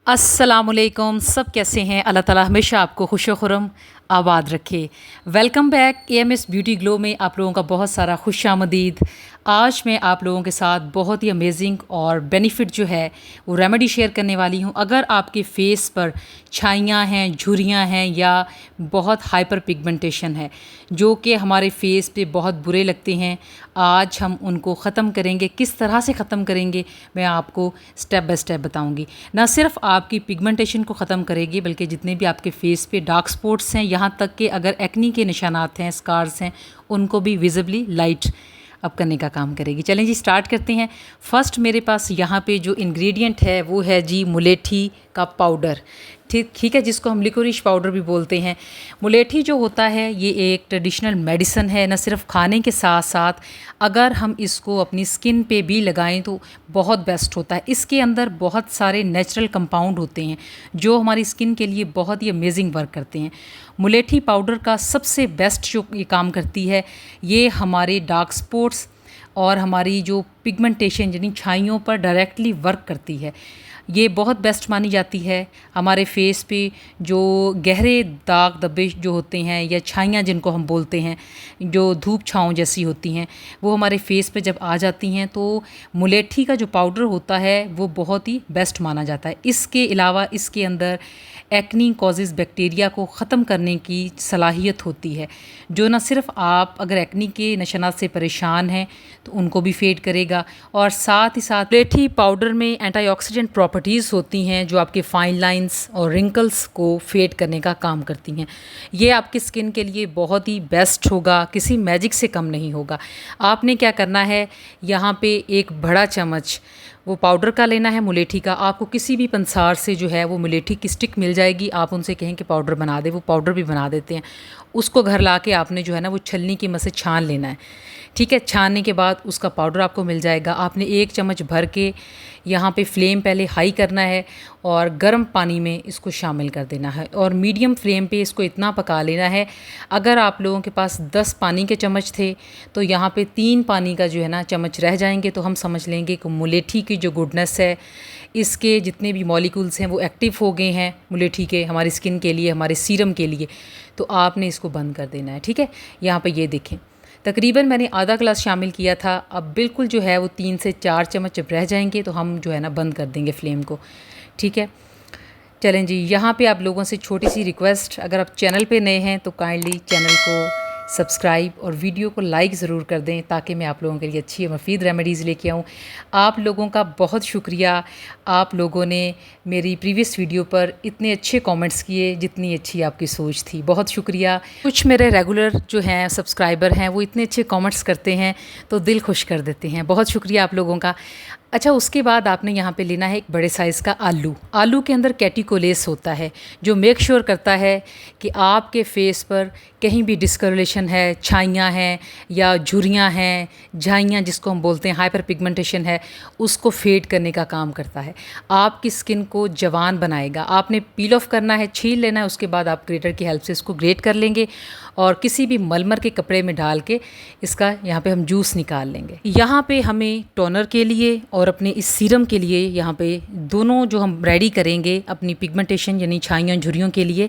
अस्सलामुअलैकुम, सब कैसे हैं। अल्लाह ताला हमेशा आपको खुश खुरम आबाद रखे। Welcome back AMS beauty glow में आप लोगों का बहुत सारा खुशामदीद। आज मैं आप लोगों के साथ बहुत ही अमेजिंग और बेनिफिट जो है वो रेमेडी शेयर करने वाली हूँ। अगर आपके फेस पर छाइयाँ हैं, झुर्रियाँ हैं या बहुत हाइपर पिगमेंटेशन है जो कि हमारे फेस पे बहुत बुरे लगते हैं, आज हम उनको ख़त्म करेंगे। किस तरह से ख़त्म करेंगे मैं आपको स्टेप बाय स्टेप बताऊंगी। ना सिर्फ आपकी पिगमेंटेशन को ख़त्म करेगी बल्कि जितने भी आपके फेस पे डार्क स्पॉट्स हैं, यहाँ तक कि अगर एक्नी के निशानात हैं, स्कार्स हैं, उनको भी विजिबली लाइट अप करने का काम करेगी। चलें जी, स्टार्ट करते हैं। फ़र्स्ट मेरे पास यहाँ पे जो इंग्रेडिएंट है वो है जी मुलेठी का पाउडर। ठीक है, जिसको हम लिकोरिश पाउडर भी बोलते हैं। मुलेठी जो होता है ये एक ट्रेडिशनल मेडिसन है। न सिर्फ खाने के साथ साथ अगर हम इसको अपनी स्किन पे भी लगाएं तो बहुत बेस्ट होता है। इसके अंदर बहुत सारे नेचुरल कंपाउंड होते हैं जो हमारी स्किन के लिए बहुत ही अमेजिंग वर्क करते हैं। मुलेठी पाउडर का सबसे बेस्ट जो ये काम करती है, ये हमारे डार्क स्पॉट्स और हमारी जो पिगमेंटेशन यानी छाइयों पर डायरेक्टली वर्क करती है। ये बहुत बेस्ट मानी जाती है। हमारे फेस पे जो गहरे दाग धब्बे जो होते हैं या छाइयाँ जिनको हम बोलते हैं, जो धूप छाँव जैसी होती हैं, वो हमारे फेस पे जब आ जाती हैं तो मुलेठी का जो पाउडर होता है वो बहुत ही बेस्ट माना जाता है। इसके अलावा इसके अंदर एक्नी कॉजेज़ बैक्टीरिया को ख़त्म करने की सलाहियत होती है, जो ना सिर्फ आप अगर एक्नी के निशानात से परेशान हैं तो उनको भी फेड करेगा, और साथ ही साथ मुलेठी पाउडर में एंटीऑक्सीडेंट प्रॉपर्टीज़ होती हैं जो आपके फाइन लाइंस और रिंकल्स को फेड करने का काम करती हैं। ये आपकी स्किन के लिए बहुत ही बेस्ट होगा, किसी मैजिक से कम नहीं होगा। आपने क्या करना है, यहाँ पे एक बड़ा चम्मच वो पाउडर का लेना है मुलेठी का। आपको किसी भी पंसार से जो है वो मुलेठी की स्टिक मिल जाएगी। आप उनसे कहें कि पाउडर बना दे, वो पाउडर भी बना देते हैं। उसको घर ला के आपने जो है ना वो छलनी की मदद से छान लेना है। ठीक है, छानने के बाद उसका पाउडर आपको मिल जाएगा। आपने एक चम्मच भर के यहाँ पे फ्लेम पहले हाई करना है और गर्म पानी में इसको शामिल कर देना है और मीडियम फ्लेम पे इसको इतना पका लेना है। अगर आप लोगों के पास 10 पानी के चम्मच थे तो यहाँ पे 3 पानी का जो है ना चम्मच रह जाएंगे, तो हम समझ लेंगे कि मुलेठी की जो गुडनेस है, इसके जितने भी मॉलिक्यूल्स हैं वो एक्टिव हो गए हैं मुलेठी के, हमारी स्किन के लिए, हमारे सीरम के लिए। तो आपने इसको बंद कर देना है। ठीक है, यहाँ पर ये देखें तकरीबन मैंने आधा ग्लास शामिल किया था। अब बिल्कुल जो है वो 3 से 4 चम्मच जब रह जाएंगे तो हम जो है ना बंद कर देंगे फ्लेम को। ठीक है, चलें जी, यहाँ पे आप लोगों से छोटी सी रिक्वेस्ट, अगर आप चैनल पे नए हैं तो काइंडली चैनल को सब्सक्राइब और वीडियो को लाइक ज़रूर कर दें ताकि मैं आप लोगों के लिए अच्छी और मुफीद रेमेडीज़ लेके आऊँ। आप लोगों का बहुत शुक्रिया। आप लोगों ने मेरी प्रीवियस वीडियो पर इतने अच्छे कमेंट्स किए, जितनी अच्छी आपकी सोच थी, बहुत शुक्रिया। कुछ मेरे रेगुलर जो हैं सब्सक्राइबर हैं वो इतने अच्छे कमेंट्स करते हैं तो दिल खुश कर देते हैं। बहुत शुक्रिया आप लोगों का। अच्छा, उसके बाद आपने यहाँ पे लेना है एक बड़े साइज़ का आलू। आलू के अंदर कैटिकोलेस होता है जो मेक श्योर करता है कि आपके फेस पर कहीं भी डिस्कलरेशन है, छाइयाँ हैं या झुर्रियाँ हैं, झाइयाँ जिसको हम बोलते हैं, हाइपर पिगमेंटेशन है, उसको फेड करने का काम करता है। आपकी स्किन को जवान बनाएगा। आपने पील ऑफ करना है, छील लेना है, उसके बाद आप ग्रेटर की हेल्प से इसको ग्रेट कर लेंगे और किसी भी मलमर के कपड़े में डाल के इसका यहाँ पे हम जूस निकाल लेंगे। यहाँ पे हमें टोनर के लिए और अपने इस सीरम के लिए यहाँ पे दोनों जो हम रेडी करेंगे अपनी पिगमेंटेशन यानी छाइयाँ झुर्रियों के लिए,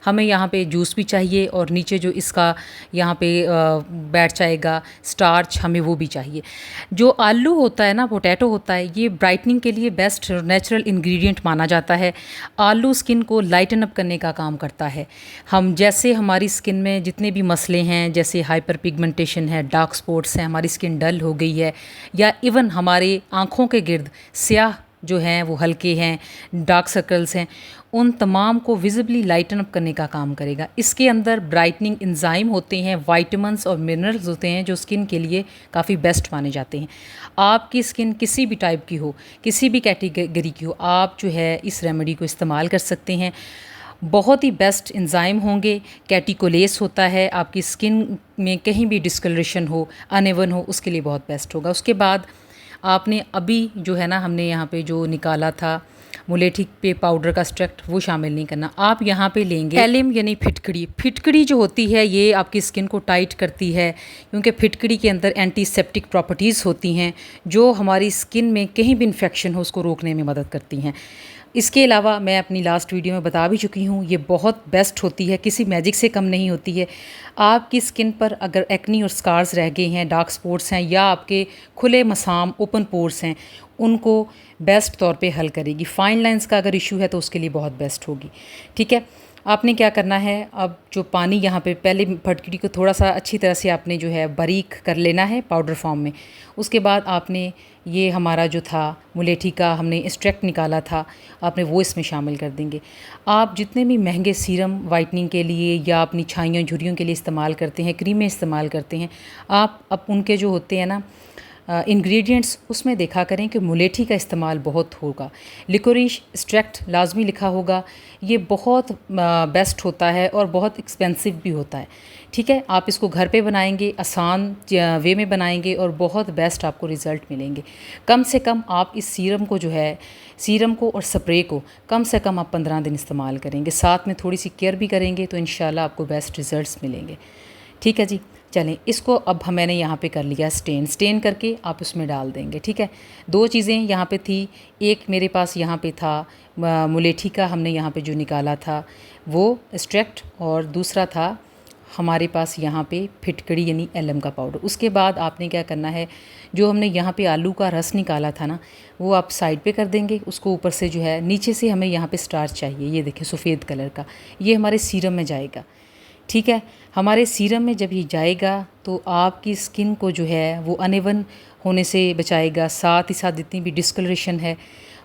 हमें यहाँ पे जूस भी चाहिए और नीचे जो इसका यहाँ पे बैठ जाएगा स्टार्च, हमें वो भी चाहिए। जो आलू होता है ना, पोटैटो होता है, ये ब्राइटनिंग के लिए बेस्ट नेचुरल इंग्रेडिएंट माना जाता है। आलू स्किन को लाइटन अप करने का काम करता है। हम जैसे हमारी स्किन में जितने भी मसले हैं, जैसे हाइपर पिगमेंटेशन है, डार्क स्पॉट्स हैं, हमारी स्किन डल हो गई है, या इवन हमारे आँखों के गिर्द स्याह जो हैं वो हल्के हैं, डार्क सर्कल्स हैं, उन तमाम को विजिबली लाइटन अप करने का काम करेगा। इसके अंदर ब्राइटनिंग एंजाइम होते हैं, वाइटामिन्स और मिनरल्स होते हैं जो स्किन के लिए काफ़ी बेस्ट माने जाते हैं। आपकी स्किन किसी भी टाइप की हो, किसी भी कैटेगरी की हो, आप जो है इस रेमेडी को इस्तेमाल कर सकते हैं। बहुत ही बेस्ट एंजाइम होंगे। कैटिकोलेस होता है, आपकी स्किन में कहीं भी डिस्कलरेशन हो, अनइवन हो, उसके लिए बहुत बेस्ट होगा। उसके बाद आपने अभी जो है ना हमने यहाँ पे जो निकाला था मुलेठी पे पाउडर का स्ट्रक्ट, वो शामिल नहीं करना। आप यहाँ पे लेंगे एलिम यानी फिटकड़ी। फिटकड़ी जो होती है ये आपकी स्किन को टाइट करती है क्योंकि फिटकड़ी के अंदर एंटीसेप्टिक प्रॉपर्टीज़ होती हैं जो हमारी स्किन में कहीं भी इन्फेक्शन हो उसको रोकने में मदद करती हैं। इसके अलावा मैं अपनी लास्ट वीडियो में बता भी चुकी हूँ, ये बहुत बेस्ट होती है, किसी मैजिक से कम नहीं होती है। आपकी स्किन पर अगर एक्नी और स्कार्स रह गए हैं, डार्क स्पॉट्स हैं, या आपके खुले मसाम ओपन पोर्स हैं, उनको बेस्ट तौर पे हल करेगी। फाइन लाइंस का अगर इशू है तो उसके लिए बहुत बेस्ट होगी। ठीक है, आपने क्या करना है, अब जो पानी यहाँ पे पहले फटकड़ी को थोड़ा सा अच्छी तरह से आपने जो है बारीक कर लेना है पाउडर फॉर्म में। उसके बाद आपने ये हमारा जो था मुलेठी का हमने एक्सट्रैक्ट निकाला था, आपने वो इसमें शामिल कर देंगे। आप जितने भी महंगे सीरम वाइटनिंग के लिए या अपनी छाइयों झुर्रियों के लिए इस्तेमाल करते हैं, क्रीमें इस्तेमाल करते हैं, आप अब उनके जो होते हैं ना इंग्रेडिएंट्स, उसमें देखा करें कि मुलेठी का इस्तेमाल बहुत होगा। लिकोरिश एक्सट्रैक्ट लाजमी लिखा होगा। ये बहुत बेस्ट होता है और बहुत एक्सपेंसिव भी होता है। ठीक है, आप इसको घर पे बनाएंगे, आसान वे में बनाएंगे और बहुत बेस्ट आपको रिज़ल्ट मिलेंगे। कम से कम आप इस सीरम को जो है, सीरम को और स्प्रे को कम से कम आप 15 दिन इस्तेमाल करेंगे, साथ में थोड़ी सी केयर भी करेंगे तो इंशाल्लाह आपको बेस्ट रिज़ल्ट्स मिलेंगे। ठीक है जी, चलें इसको अब मैंने यहाँ पे कर लिया स्टेन करके आप उसमें डाल देंगे। ठीक है, दो चीज़ें यहाँ पे थी, एक मेरे पास यहाँ पे था मुलेठी का हमने यहाँ पे जो निकाला था वो एक्सट्रैक्ट, और दूसरा था हमारे पास यहाँ पे फिटकड़ी यानी एलम का पाउडर। उसके बाद आपने क्या करना है, जो हमने यहाँ पे आलू का रस निकाला था ना, वो आप साइड पे कर देंगे। उसको ऊपर से जो है, नीचे से हमें यहाँ पे स्टार्च चाहिए, ये देखें सफ़ेद कलर का, ये हमारे सीरम में जाएगा। ठीक है, हमारे सीरम में जब ये जाएगा तो आपकी स्किन को जो है वो अनइवन होने से बचाएगा, साथ ही साथ जितनी भी डिस्कलरेशन है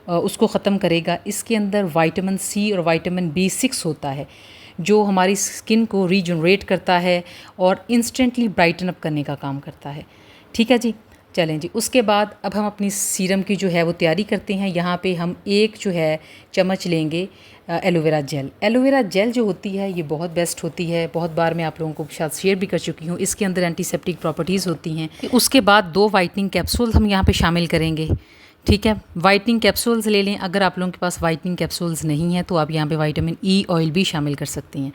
उसको ख़त्म करेगा। इसके अंदर विटामिन सी और विटामिन B6 होता है, जो हमारी स्किन को रीजनरेट करता है और इंस्टेंटली ब्राइटन अप करने का काम करता है। ठीक है जी, चलें जी, उसके बाद अब हम अपनी सीरम की जो है वो तैयारी करते हैं। यहाँ पे हम एक जो है चम्मच लेंगे एलोवेरा जेल। एलोवेरा जेल जो होती है ये बहुत बेस्ट होती है, बहुत बार मैं आप लोगों को शायद शेयर भी कर चुकी हूँ। इसके अंदर एंटीसेप्टिक प्रॉपर्टीज़ होती हैं। उसके बाद 2 वाइटनिंग कैप्सूल हम यहाँ पे शामिल करेंगे। ठीक है, वाइटनिंग कैप्सूल्स ले लें। अगर आप लोगों के पास वाइटनिंग कैप्सूल्स नहीं हैं तो आप यहाँ पे विटामिन E ऑयल भी शामिल कर सकती हैं।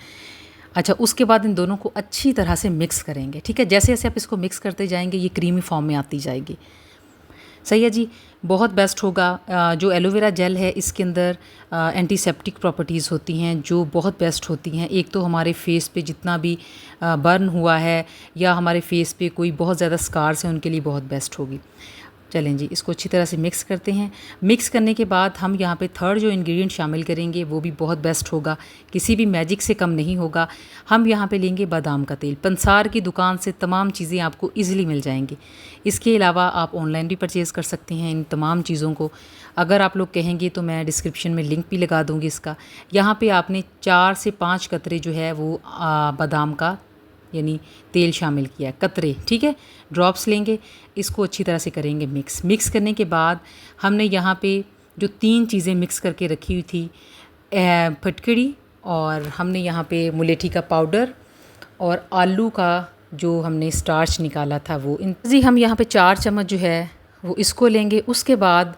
अच्छा, उसके बाद इन दोनों को अच्छी तरह से मिक्स करेंगे। ठीक है, जैसे जैसे आप इसको मिक्स करते जाएंगे ये क्रीमी फॉर्म में आती जाएगी। सही है जी, बहुत बेस्ट होगा। जो एलोवेरा जेल है इसके अंदर एंटीसेप्टिक प्रॉपर्टीज़ होती हैं जो बहुत बेस्ट होती हैं। एक तो हमारे फेस पे जितना भी बर्न हुआ है या हमारे फेस पे कोई बहुत ज़्यादा स्कार्स हैं उनके लिए बहुत बेस्ट होगी। चलें जी, इसको अच्छी तरह से मिक्स करते हैं। मिक्स करने के बाद हम यहाँ पे थर्ड जो इंग्रेडिएंट शामिल करेंगे वो भी बहुत बेस्ट होगा, किसी भी मैजिक से कम नहीं होगा। हम यहाँ पे लेंगे बादाम का तेल। पंसार की दुकान से तमाम चीज़ें आपको इजीली मिल जाएंगी। इसके अलावा आप ऑनलाइन भी परचेज़ कर सकते हैं इन तमाम चीज़ों को। अगर आप लोग कहेंगे तो मैं डिस्क्रिप्शन में लिंक भी लगा दूँगी इसका। यहाँ पर आपने 4 से 5 कतरे जो है वो बादाम का यानी तेल शामिल किया है, कतरे। ठीक है, ड्रॉप्स लेंगे, इसको अच्छी तरह से करेंगे मिक्स। मिक्स करने के बाद हमने यहाँ पे जो 3 चीज़ें मिक्स करके रखी हुई थी, फटकड़ी, और हमने यहाँ पे मुलेठी का पाउडर और आलू का जो हमने स्टार्च निकाला था वो जी हम यहाँ पे 4 चम्मच जो है वो इसको लेंगे। उसके बाद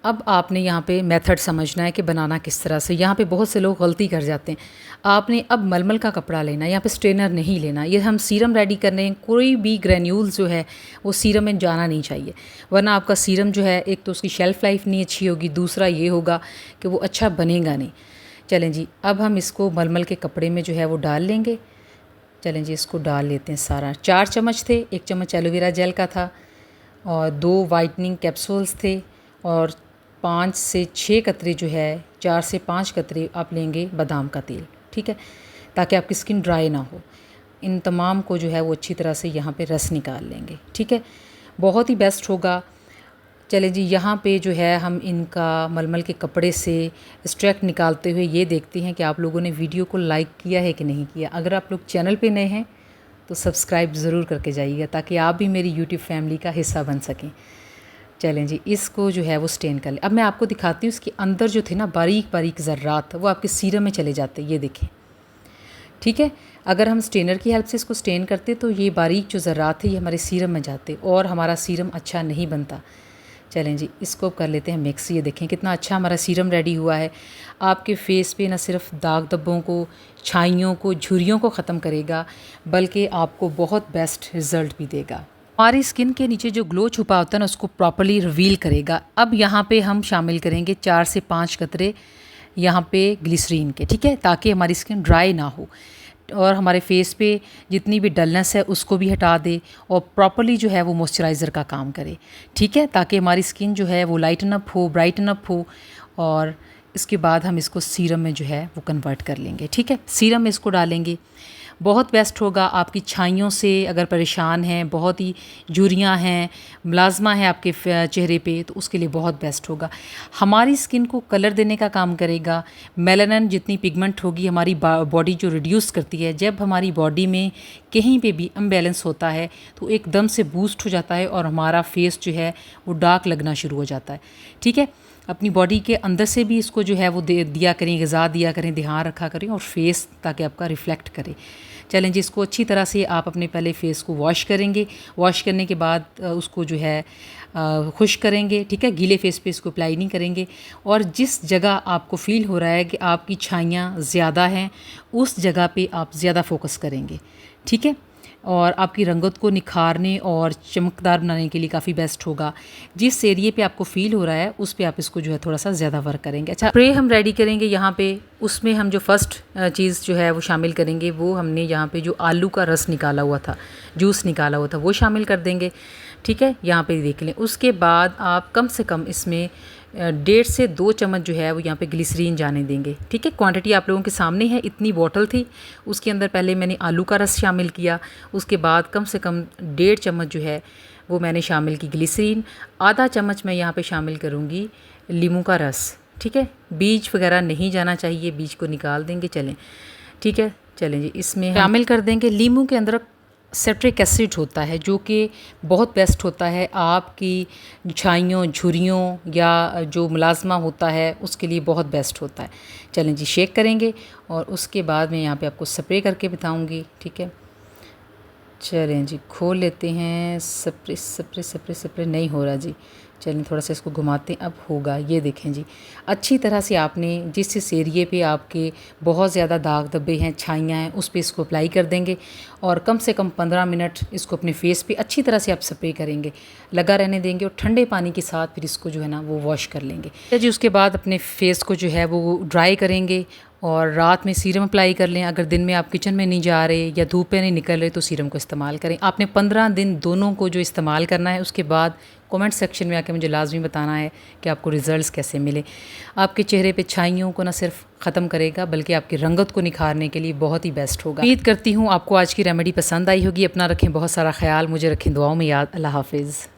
अब आपने यहाँ पे मेथड समझना है कि बनाना किस तरह से। यहाँ पे बहुत से लोग गलती कर जाते हैं। आपने अब मलमल का कपड़ा लेना है, यहाँ पे स्ट्रेनर नहीं लेना। ये हम सीरम रेडी करने हैं, कोई भी ग्रेन्यूल्स जो है वो सीरम में जाना नहीं चाहिए, वरना आपका सीरम जो है एक तो उसकी शेल्फ़ लाइफ नहीं अच्छी होगी, दूसरा ये होगा कि वो अच्छा बनेगा नहीं। चलें जी, अब हम इसको मलमल के कपड़े में जो है वो डाल लेंगे। चलें जी, इसको डाल लेते हैं सारा। 4 चम्मच थे, 1 चम्मच एलोवेरा जेल का था और 2 वाइटनिंग कैप्सूल्स थे और 5 से 6 कतरे जो है, 4 से 5 कतरे आप लेंगे बादाम का तेल। ठीक है, ताकि आपकी स्किन ड्राई ना हो। इन तमाम को जो है वो अच्छी तरह से यहाँ पे रस निकाल लेंगे। ठीक है, बहुत ही बेस्ट होगा। चलें जी, यहाँ पे जो है हम इनका मलमल के कपड़े से एक्सट्रैक्ट निकालते हुए ये देखते हैं कि आप लोगों ने वीडियो को लाइक किया है कि नहीं किया। अगर आप लोग चैनल पे नए हैं तो सब्सक्राइब ज़रूर करके जाइएगा ताकि आप भी मेरी यूट्यूब फैमिली का हिस्सा बन सकें। चलें जी, इसको जो है वो स्टेन कर लें। अब मैं आपको दिखाती हूँ इसके अंदर जो थे ना बारीक बारीक ज़र्रात, वो आपके सीरम में चले जाते, ये देखें। ठीक है, अगर हम स्टेनर की हेल्प से इसको स्टेन करते तो ये बारीक जो ज़र्रात है ये हमारे सीरम में जाते और हमारा सीरम अच्छा नहीं बनता। चलें जी, इसको कर लेते हैं मिक्स। ये देखें कितना अच्छा हमारा सीरम रेडी हुआ है। आपके फेस पे ना सिर्फ दाग धब्बों को, छाइयों को, झुर्रियों को ख़त्म करेगा, बल्कि आपको बहुत बेस्ट रिज़ल्ट भी देगा। हमारी स्किन के नीचे जो ग्लो छुपा होता है ना उसको प्रॉपर्ली रिवील करेगा। अब यहाँ पे हम शामिल करेंगे 4 से 5 कतरे यहाँ पे ग्लिसरीन के, ठीक है, ताकि हमारी स्किन ड्राई ना हो और हमारे फेस पे जितनी भी डलनेस है उसको भी हटा दे और प्रॉपर्ली जो है वो मॉइस्चराइज़र का काम करे, ठीक है, ताकि हमारी स्किन जो है वो लाइटन अप हो, ब्राइटन अप हो। और इसके बाद हम इसको सीरम में जो है वो कन्वर्ट कर लेंगे, ठीक है। सीरम में इसको डालेंगे, बहुत बेस्ट होगा आपकी छाइयों से अगर परेशान हैं, बहुत ही झुर्रियाँ हैं, मुलाजमा है आपके चेहरे पे, तो उसके लिए बहुत बेस्ट होगा। हमारी स्किन को कलर देने का काम करेगा। मेलानिन जितनी पिगमेंट होगी हमारी बॉडी जो रिड्यूस करती है, जब हमारी बॉडी में कहीं पे भी अनबैलेंस होता है तो एकदम से बूस्ट हो जाता है और हमारा फेस जो है वो डार्क लगना शुरू हो जाता है, ठीक है। अपनी बॉडी के अंदर से भी इसको जो है वो दिया करें, ग़िज़ा दिया करें, ध्यान रखा करें और फेस ताकि आपका रिफ़्लेक्ट करे। चलें जी, इसको अच्छी तरह से आप अपने पहले फेस को वॉश करेंगे। वॉश करने के बाद उसको जो है खुश्क करेंगे, ठीक है। गीले फेस पे इसको अप्लाई नहीं करेंगे और जिस जगह आपको फ़ील हो रहा है कि आपकी छाइयाँ ज़्यादा हैं उस जगह पे आप ज़्यादा फोकस करेंगे, ठीक है। और आपकी रंगत को निखारने और चमकदार बनाने के लिए काफ़ी बेस्ट होगा। जिस एरिए पे आपको फ़ील हो रहा है उस पे आप इसको जो है थोड़ा सा ज़्यादा वर्क करेंगे। अच्छा, स्प्रे हम रेडी करेंगे यहाँ पे। उसमें हम जो फ़र्स्ट चीज़ जो है वो शामिल करेंगे, वो हमने यहाँ पे जो आलू का रस निकाला हुआ था, जूस निकाला हुआ था, वो शामिल कर देंगे, ठीक है। यहाँ पे देख लें। उसके बाद आप कम से कम इसमें 1.5 से 2 चम्मच जो है वो यहाँ पे ग्लिसरीन जाने देंगे, ठीक है। क्वांटिटी आप लोगों के सामने है, इतनी बॉटल थी, उसके अंदर पहले मैंने आलू का रस शामिल किया, उसके बाद कम से कम 1.5 चम्मच जो है वो मैंने शामिल की ग्लिसरीन। आधा चम्मच मैं यहाँ पे शामिल करूँगी लीमू का रस, ठीक है। बीज वगैरह नहीं जाना चाहिए, बीज को निकाल देंगे, चलें, ठीक है। चलें जी, इसमें शामिल कर देंगे लीमू के अंदर सिट्रिक एसिड होता है जो कि बहुत बेस्ट होता है आपकी छाइयों, झुर्रियों या जो मुलाजमा होता है उसके लिए बहुत बेस्ट होता है। चलें जी, शेक करेंगे और उसके बाद मैं यहाँ पे आपको स्प्रे करके बताऊँगी, ठीक है। चलें जी, खोल लेते हैं। स्प्रे स्प्रे स्प्रे स्प्रे नहीं हो रहा जी। चलें थोड़ा सा इसको घुमाते हैं, अब होगा। ये देखें जी, अच्छी तरह से आपने जिस एरिए पे आपके बहुत ज़्यादा दाग धब्बे हैं, छाइयाँ हैं, उस पे इसको अप्लाई कर देंगे और कम से कम 15 मिनट इसको अपने फेस पे अच्छी तरह से आप स्प्रे करेंगे, लगा रहने देंगे और ठंडे पानी के साथ फिर इसको जो है ना वो वॉश कर लेंगे जी। उसके बाद अपने फेस को जो है वो ड्राई करेंगे और रात में सीरम अप्लाई कर लें। अगर दिन में आप किचन में नहीं जा रहे या धूप पे नहीं निकल रहे तो सीरम को इस्तेमाल करें। आपने 15 दिन दोनों को जो इस्तेमाल करना है, उसके बाद कमेंट सेक्शन में आके मुझे लाजमी बताना है कि आपको रिज़ल्ट्स कैसे मिले। आपके चेहरे पे छाइयों को ना सिर्फ ख़त्म करेगा बल्कि आपकी रंगत को निखारने के लिए बहुत ही बेस्ट होगा। उम्मीद करती हूँ आपको आज की रेमेडी पसंद आई होगी। अपना रखें बहुत सारा ख्याल, मुझे रखें दुआओं में याद। अल्लाह हाफिज़।